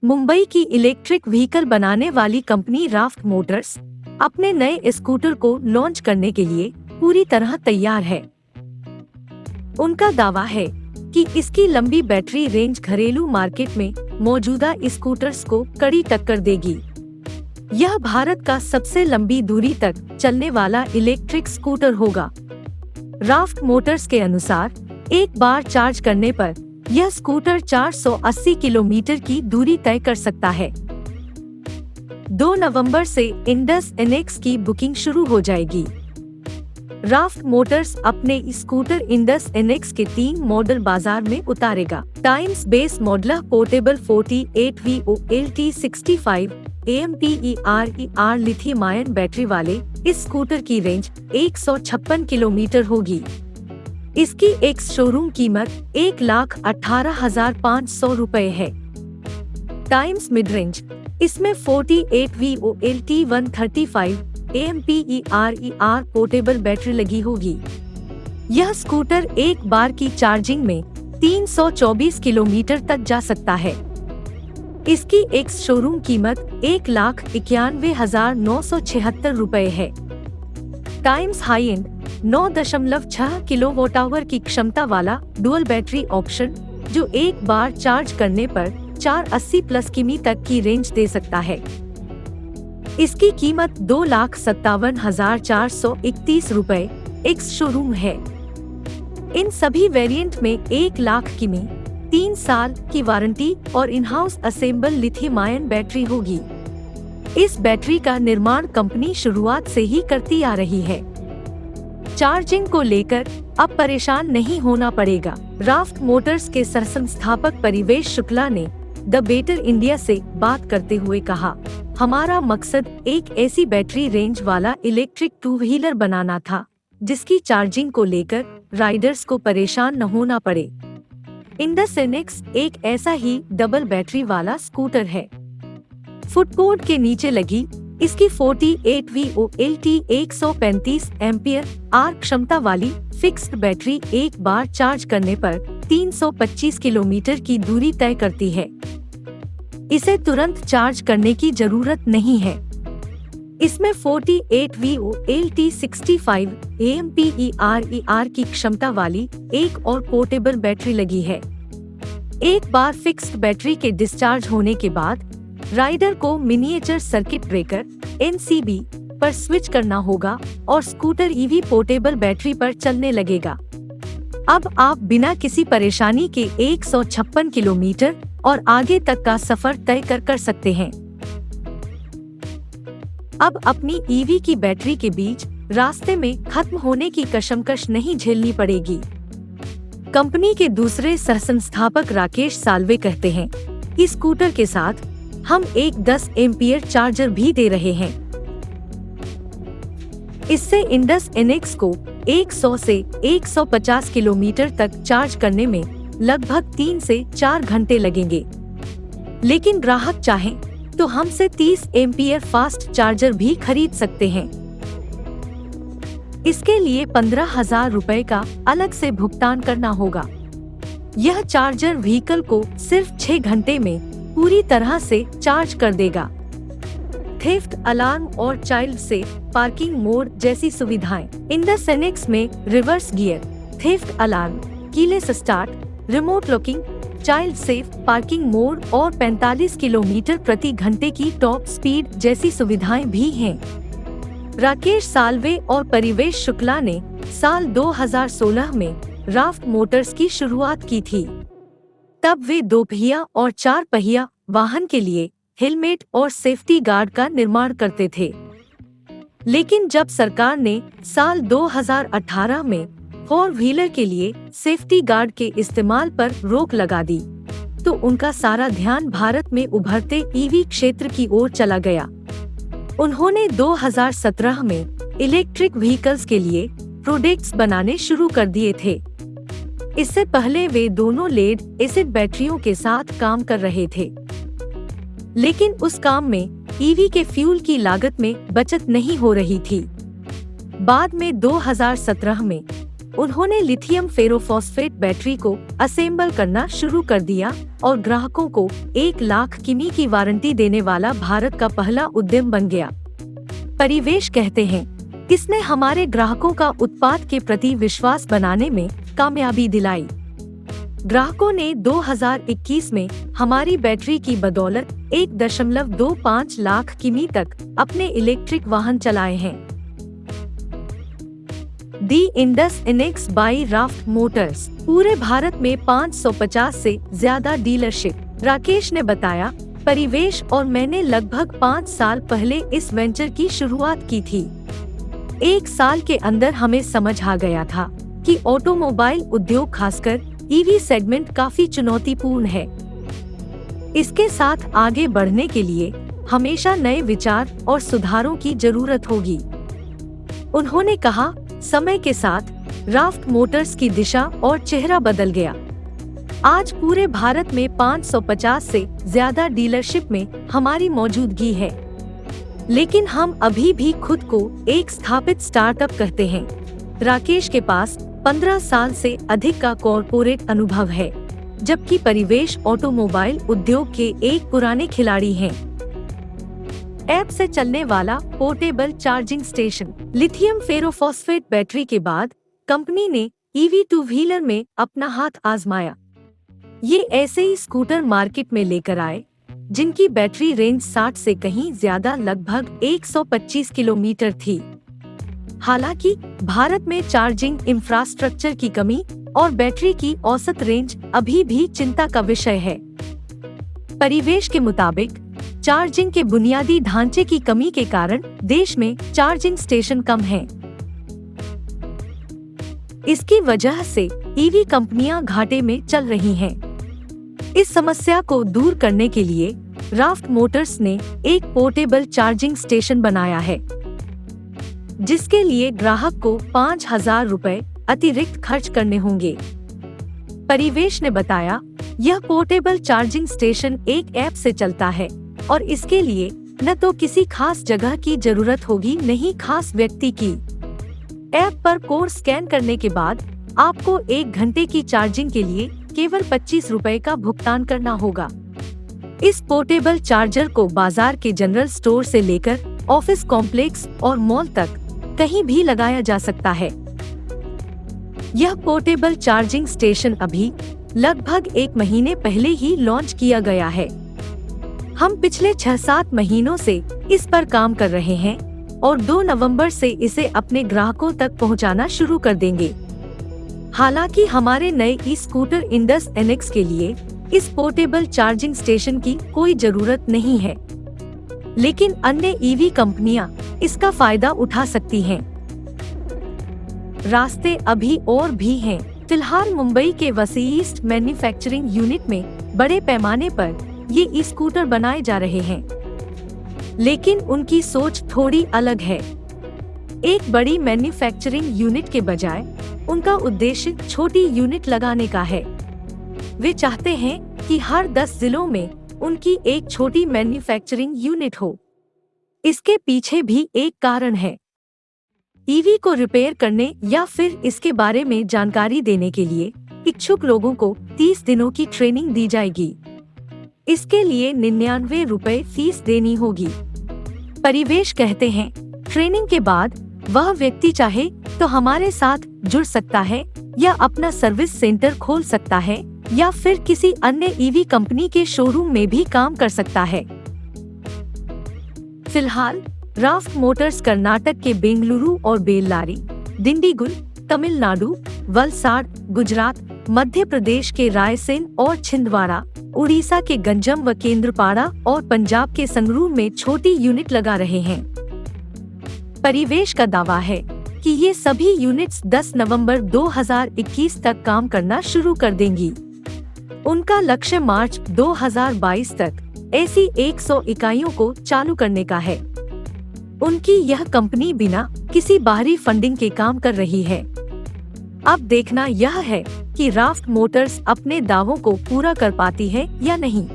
मुंबई की electric vehicle बनाने वाली कंपनी राफ्ट मोटर्स अपने नए स्कूटर को लॉन्च करने के लिए पूरी तरह तैयार है। उनका दावा है कि इसकी लंबी बैटरी रेंज घरेलू मार्केट में मौजूदा स्कूटर्स को कड़ी टक्कर देगी। यह भारत का सबसे लंबी दूरी तक चलने वाला इलेक्ट्रिक स्कूटर होगा। राफ्ट मोटर्स के अनुसार एक बार चार्ज करने पर यह स्कूटर 480 किलोमीटर की दूरी तय कर सकता है। 2 नवंबर से इंडस एनएक्स की बुकिंग शुरू हो जाएगी। राफ्ट मोटर्स अपने स्कूटर इंडस एनएक्स के 3 मॉडल बाजार में उतारेगा। Times base model portable 48 VOLT65 AMPERER lithium ion battery वाले इस स्कूटर की रेंज 156 किलोमीटर होगी। इसकी एक्स शोरूम कीमत 1,18,500 रुपए है। टाइम्स मिड रेंज इसमें 48 VOLT135 AMPERER पोर्टेबल बैटरी लगी होगी। यह स्कूटर एक बार की चार्जिंग में 324 किलोमीटर तक जा सकता है। इसकी एक्स शोरूम कीमत 1,91,976 रुपए है। टाइम्स हाई एंड 9.6 किलोवाट की क्षमता वाला डुअल बैटरी ऑप्शन जो एक बार चार्ज करने पर 480 प्लस किमी तक की रेंज दे सकता है। इसकी कीमत 2,57,431 रुपए एक्स शोरूम है। इन सभी वेरिएंट में 1 लाख किमी, 3 साल की वारंटी और in house assemble lithium ion battery होगी। इस बैटरी का निर्माण कंपनी शुरुआत से ही करती आ रही है। चार्जिंग को लेकर अब परेशान नहीं होना पड़ेगा। राफ्ट मोटर्स के सहसंस्थापक परिवेश शुक्ला ने द बेटर इंडिया से बात करते हुए कहा, हमारा मकसद एक ऐसी बैटरी रेंज वाला इलेक्ट्रिक 2 व्हीलर बनाना था जिसकी चार्जिंग को लेकर राइडर्स को परेशान न होना पड़े। इंडस एनएक्स एक ऐसा ही डबल बैटरी वाला स्कूटर है। फुटबोर्ड के नीचे लगी इसकी 48 VOLT 135 एम्पियर क्षमता वाली फिक्स्ड बैटरी एक बार चार्ज करने पर 325 किलोमीटर की दूरी तय करती है। इसे तुरंत चार्ज करने की जरूरत नहीं है। इसमें 48 VOLT 65 AMPERER की क्षमता वाली एक और पोर्टेबल बैटरी लगी है। एक बार फिक्स्ड बैटरी के डिस्चार्ज होने के बाद राइडर को मिनिएचर सर्किट ब्रेकर NCB पर स्विच करना होगा और स्कूटर EV पोर्टेबल बैटरी पर चलने लगेगा। अब आप बिना किसी परेशानी के 156 किलोमीटर और आगे तक का सफर तय कर सकते हैं। अब अपनी EV की बैटरी के बीच रास्ते में खत्म होने की कशमकश नहीं झेलनी पड़ेगी। कंपनी के दूसरे सहसंस्थापक राकेश साल्वे कहते हैं, इस स्कूटर के साथ हम एक 10 एम्पियर चार्जर भी दे रहे हैं। इससे इंडस एनएक्स को 100 से 150 किलोमीटर तक चार्ज करने में लगभग 3 से 4 घंटे लगेंगे। लेकिन ग्राहक चाहें तो हमसे 30 एम्पियर फास्ट चार्जर भी खरीद सकते हैं। इसके लिए 15,000 रुपए का अलग से भुगतान करना होगा। यह चार्जर व्हीकल को सिर्फ 6 घंटे में पूरी तरह से चार्ज कर देगा। थेफ्ट अलार्म और चाइल्ड सेफ पार्किंग मोड जैसी सुविधाएं। इंडस एनएक्स में reverse gear, theft alarm, keyless start, remote locking, child safe parking mode और 45 किलोमीटर प्रति घंटे की टॉप स्पीड जैसी सुविधाएं भी हैं। राकेश साल्वे और परिवेश शुक्ला ने साल 2016 में राफ्ट मोटर्स की शुरुआत की थी। तब वे 2 पहिया और 4 पहिया वाहन के लिए हेलमेट और सेफ्टी गार्ड का निर्माण करते थे। लेकिन जब सरकार ने साल 2018 में 4 व्हीलर के लिए सेफ्टी गार्ड के इस्तेमाल पर रोक लगा दी, तो उनका सारा ध्यान भारत में उभरते EV क्षेत्र की ओर चला गया। उन्होंने 2017 में इलेक्ट्रिक व्हीकल्स के लिए प्रोडक्ट्स बनाने शुरू कर दिए थे। इससे पहले वे दोनों लेड एसिड बैटरियों के साथ काम कर रहे थे, लेकिन उस काम में EV के फ्यूल की लागत में बचत नहीं हो रही थी। बाद में 2017 में उन्होंने लिथियम फेरोफॉस्फेट बैटरी को असेंबल करना शुरू कर दिया और ग्राहकों को 1 लाख किमी की वारंटी देने वाला भारत का पहला उद्यम बन गया। परिवेश कहते हैं, इसने हमारे ग्राहकों का उत्पाद के प्रति विश्वास बनाने में कामयाबी दिलाई। ग्राहकों ने 2021 में हमारी बैटरी की बदौलत 1.25 लाख किमी तक अपने इलेक्ट्रिक वाहन चलाए हैं। दी इंडस इनेक्स बाई राफ्ट मोटर्स। पूरे भारत में 550 से ज्यादा डीलरशिप। राकेश ने बताया, परिवेश और मैंने लगभग 5 साल पहले इस वेंचर की शुरुआत की थी। 1 साल के अंदर हमें समझ आ गया था कि ऑटोमोबाइल उद्योग, खासकर ईवी सेगमेंट, काफी चुनौतीपूर्ण है। इसके साथ आगे बढ़ने के लिए हमेशा नए विचार और सुधारों की जरूरत होगी। उन्होंने कहा, समय के साथ राफ्ट मोटर्स की दिशा और चेहरा बदल गया। आज पूरे भारत में 550 से ज्यादा डीलरशिप में हमारी मौजूदगी है, लेकिन हम अभी भी खुद को एक स्थापित स्टार्टअप कहते हैं। राकेश के पास 15 साल से अधिक का कॉर्पोरेट अनुभव है, जबकि परिवेश ऑटोमोबाइल उद्योग के एक पुराने खिलाड़ी हैं। ऐप से चलने वाला portable charging station. Lithium ferrophosphate battery के बाद कंपनी ने ईवी 2 व्हीलर में अपना हाथ आजमाया। ये ऐसे ही स्कूटर मार्केट में लेकर आए जिनकी बैटरी रेंज 60 से कहीं ज्यादा लगभग 125 किलोमीटर थी। हालांकि भारत में चार्जिंग इंफ्रास्ट्रक्चर की कमी और बैटरी की औसत रेंज अभी भी चिंता का विषय है। परिवेश के मुताबिक चार्जिंग के बुनियादी ढांचे की कमी के कारण देश में चार्जिंग स्टेशन कम हैं। इसकी वजह से ईवी कंपनियां घाटे में चल रही हैं। इस समस्या को दूर करने के लिए राफ्ट मोटर्स ने एक पोर्टेबल चार्जिंग स्टेशन बनाया है, जिसके लिए ग्राहक को 5,000 रुपए अतिरिक्त खर्च करने होंगे। परिवेश ने बताया, यह पोर्टेबल चार्जिंग स्टेशन एक ऐप से चलता है और इसके लिए न तो किसी खास जगह की जरूरत होगी, न ही खास व्यक्ति की। ऐप पर कोड स्कैन करने के बाद आपको 1 घंटे की चार्जिंग के लिए केवल 25 रुपए का भुगतान करना होगा। इस पोर्टेबल चार्जर को बाजार के जनरल स्टोर से लेकर ऑफिस कॉम्प्लेक्स और मॉल तक कहीं भी लगाया जा सकता है। यह पोर्टेबल चार्जिंग स्टेशन अभी लगभग 1 महीने पहले ही लॉन्च किया गया है। हम पिछले 6-7 महीनों से इस पर काम कर रहे हैं और 2 नवंबर से इसे अपने ग्राहकों तक पहुंचाना शुरू कर देंगे। हालांकि हमारे नए ई स्कूटर इंडस इनेक्स के लिए इस पोर्टेबल चार्जिंग स्टेशन की कोई जरूरत नहीं है, लेकिन अन्य ईवी कंपनियां इसका फायदा उठा सकती हैं। रास्ते अभी और भी हैं। फिलहाल मुंबई के वसीईस्ट मैन्युफैक्चरिंग यूनिट में बड़े पैमाने पर ये ई स्कूटर बनाए जा रहे हैं, लेकिन उनकी सोच थोड़ी अलग है। एक बड़ी मैन्युफैक्चरिंग यूनिट के बजाय उनका उद्देश्य छोटी यूनिट लगाने का है। वे चाहते हैं कि हर 10 जिलों में उनकी एक छोटी मैन्युफैक्चरिंग यूनिट हो। इसके पीछे भी एक कारण है। ईवी को रिपेयर करने या फिर इसके बारे में जानकारी देने के लिए इच्छुक लोगों को 30 दिनों की ट्रेनिंग दी जाएगी। इसके लिए 99 रुपए फीस देनी होगी। परिवेश कहते हैं, ट्रेनिंग के बाद वह व्यक्ति चाहे तो हमारे साथ जुड़ सकता है या अपना सर्विस सेंटर खोल सकता है या फिर किसी अन्य ईवी कंपनी के शोरूम में भी काम कर सकता है। फिलहाल राफ्ट मोटर्स कर्नाटक के बेंगलुरु और बेल्लारी, डिंडीगुल, तमिलनाडु, वलसाड, गुजरात, मध्य प्रदेश के रायसेन और छिंदवाड़ा, उड़ीसा के गंजम व केंद्रपाड़ा और पंजाब के संगरूर में छोटी यूनिट लगा रहे हैं। परिवेश का दावा है कि ये सभी यूनिट्स 10 नवंबर 2021 तक काम करना शुरू कर देंगी। उनका लक्ष्य मार्च 2022 तक ऐसी 100 इकाइयों को चालू करने का है। उनकी यह कंपनी बिना किसी बाहरी फंडिंग के काम कर रही है। अब देखना यह है कि राफ्ट मोटर्स अपने दावों को पूरा कर पाती है या नहीं।